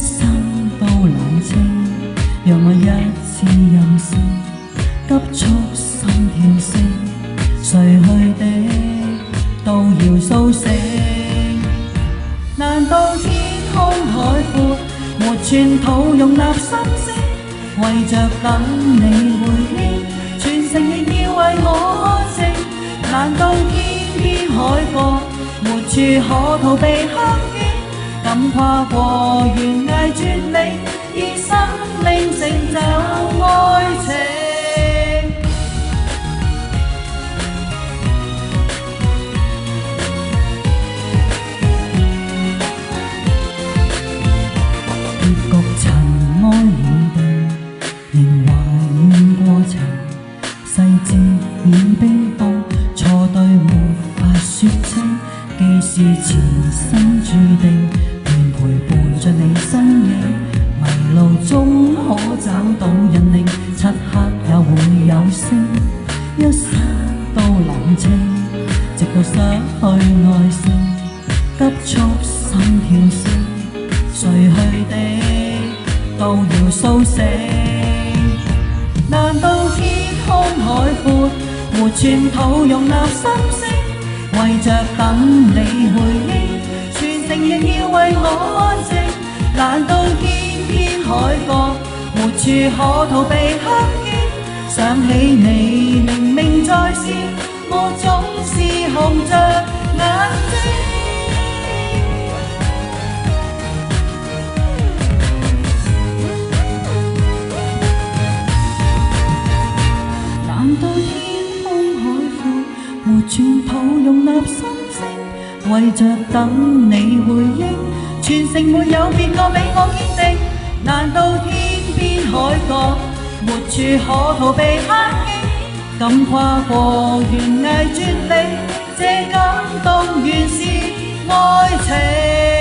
生都冷清，讓我一次任性，急速心跳聲，誰去的都要甦醒。難道天空海闊，沒寸土容納心聲，為着等你回應，全城亦要為我安靜。難道天邊海角，沒處可逃避黑影，敢跨過懸崖絕嶺，以生命成就愛情。結局塵埃滿地，仍懷念過程，細節已冰凍，錯對沒法說清，既是前生注定，願陪伴着你身影，迷路中可找到引領，漆黑也會有聲，一生都冷清，直到失去耐性，急速心跳聲，誰去的都要甦醒。難道天空海闊，沒寸土容納心聲，為着等你回應，全城亦要為我安靜。難道天邊海角，沒處可逃避黑影，想起你明明在線，我總是紅着眼睛。難道天空海闊，沒寸土容納心聲，為着等你回應，全城沒有別個比我堅定。難道天邊海角，沒處可逃避黑影，敢跨過懸崖絕嶺，這感動原是愛情。